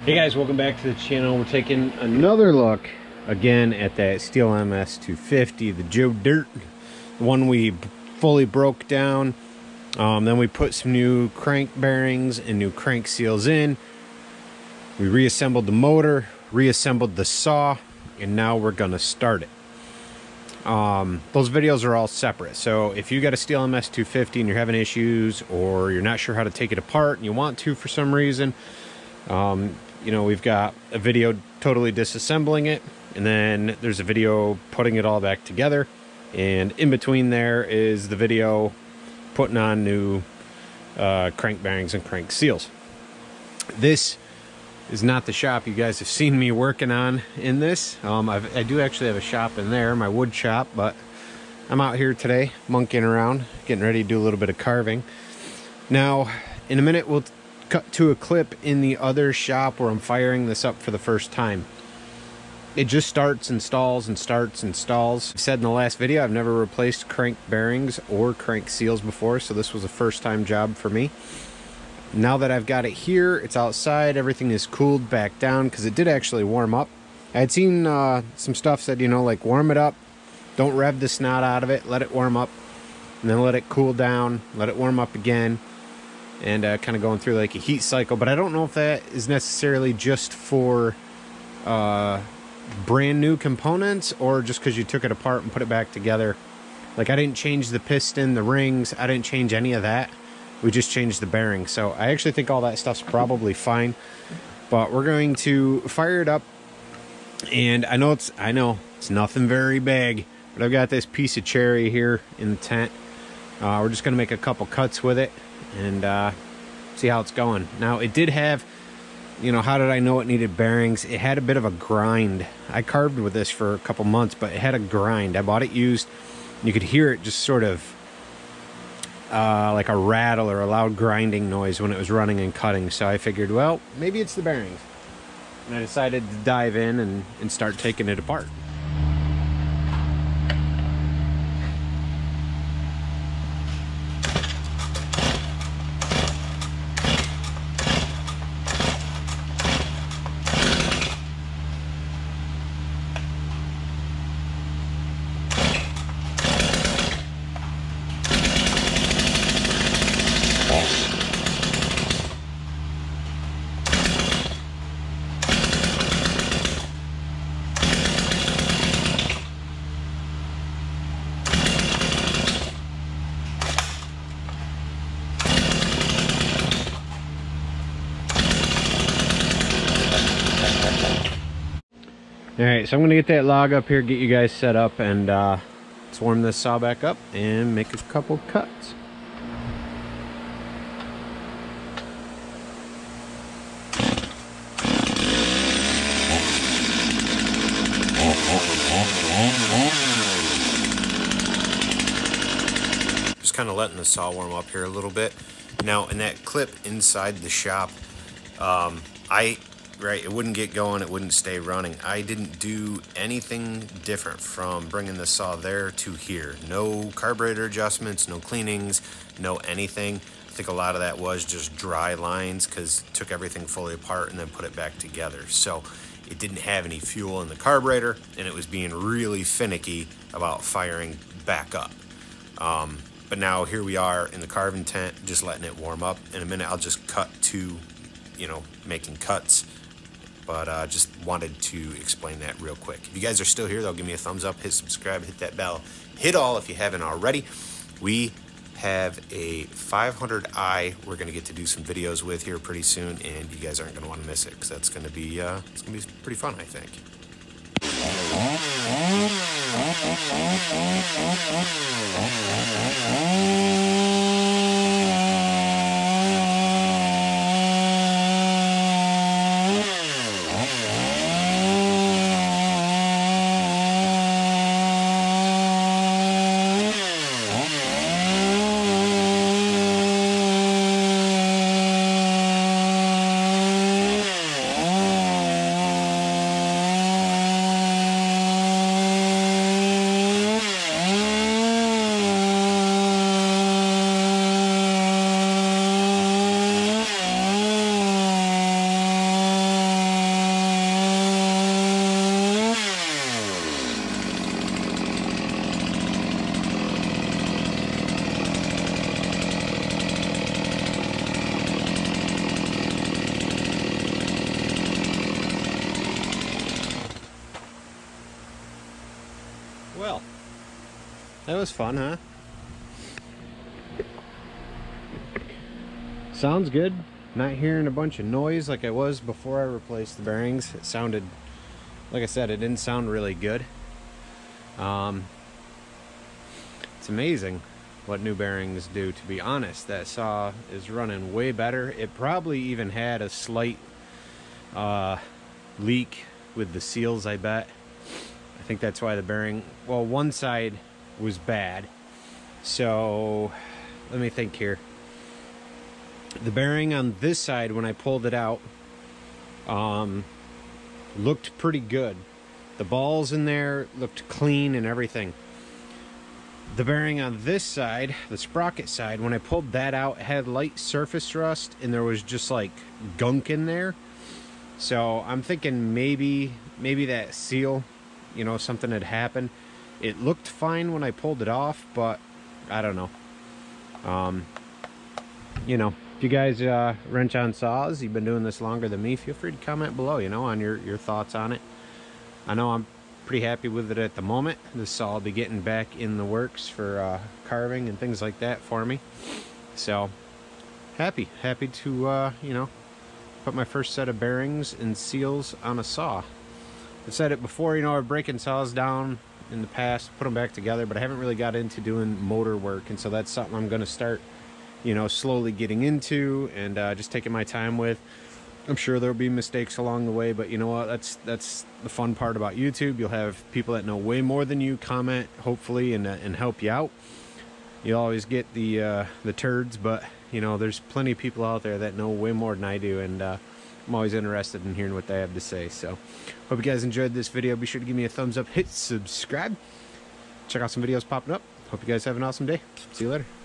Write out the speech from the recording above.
Hey guys, welcome back to the channel. We're taking another look again at that Stihl ms250, the Joe Dirt, the one we fully broke down. Then we put some new crank bearings and new crank seals in. We reassembled the motor, reassembled the saw, and now we're gonna start it. Those videos are all separate, so if you got a Stihl ms250 and you're having issues or you're not sure how to take it apart and you want to for some reason, you know, we've got a video totally disassembling it, and then there's a video putting it all back together, and in between there is the video putting on new crank bearings and crank seals. This is not the shop you guys have seen me working on in this. I do actually have a shop in there, my wood shop, but I'm out here today monkeying around, getting ready to do a little bit of carving. Now, in a minute, we'll cut to a clip in the other shop where I'm firing this up for the first time. It just starts and stalls and starts and stalls. I said in the last video, I've never replaced crank bearings or crank seals before, so this was a first time job for me. Now that I've got it here, it's outside, everything is cooled back down because it did actually warm up. I had seen some stuff said, you know, like warm it up, don't rev the snot out of it, let it warm up, and then let it cool down, let it warm up again, and kind of going through like a heat cycle. But I don't know if that is necessarily just for brand new components or just because you took it apart and put it back together. Like, I didn't change the piston, the rings, I didn't change any of that. We just changed the bearing. So I actually think all that stuff's probably fine, but we're going to fire it up. And I know it's nothing very big, but I've got this piece of cherry here in the tent. We're just gonna make a couple cuts with it and see how it's going. Now, it did have, you know, how did I know it needed bearings? It had a bit of a grind. I carved with this for a couple months, but it had a grind. I bought it used. You could hear it just sort of like a rattle or a loud grinding noise when it was running and cutting. So I figured, well, maybe it's the bearings. And I decided to dive in and start taking it apart. Alright, so I'm going to get that log up here, get you guys set up, and let's warm this saw back up and make a couple cuts. Just kind of letting the saw warm up here a little bit. Now, in that clip inside the shop, it wouldn't get going, it wouldn't stay running. I didn't do anything different from bringing the saw there to here. No carburetor adjustments, no cleanings, no anything. I think a lot of that was just dry lines because it took everything fully apart and then put it back together. So it didn't have any fuel in the carburetor, and it was being really finicky about firing back up. But now here we are in the carving tent, just letting it warm up. In a minute, I'll just cut to, you know, making cuts. But just wanted to explain that real quick. If you guys are still here, though, give me a thumbs up, hit subscribe, hit that bell, hit all if you haven't already. We have a 500i we're going to get to do some videos with here pretty soon, and you guys aren't going to want to miss it because that's going to be it's going to be pretty fun, I think. That was fun, huh? Sounds good. Not hearing a bunch of noise like I was before I replaced the bearings. It sounded, like I said, it didn't sound really good. It's amazing what new bearings do, to be honest. That saw is running way better. It probably even had a slight leak with the seals, I bet. I think that's why the bearing, well, one side was bad. So let me think here. The bearing on this side, when I pulled it out, looked pretty good. The balls in there looked clean and everything. The bearing on this side, the sprocket side, when I pulled that out, it had light surface rust and there was just like gunk in there. So I'm thinking maybe that seal, you know, something had happened. It looked fine when I pulled it off, but I don't know. You know, if you guys wrench on saws, you've been doing this longer than me, feel free to comment below, you know, on your thoughts on it. I know I'm pretty happy with it at the moment. This saw will be getting back in the works for carving and things like that for me. So happy to you know, put my first set of bearings and seals on a saw. I've said it before, you know, I've breaking saws down in the past, put them back together, but I haven't really got into doing motor work, and so that's something I'm going to start, you know, slowly getting into and just taking my time with. I'm sure there'll be mistakes along the way, but you know what, that's the fun part about YouTube. You'll have people that know way more than you comment, hopefully, and help you out. You'll always get the turds, but you know, there's plenty of people out there that know way more than I do, and I'm always interested in hearing what they have to say. So hope you guys enjoyed this video. Be sure to give me a thumbs up, hit subscribe, check out some videos popping up. Hope you guys have an awesome day. See you later.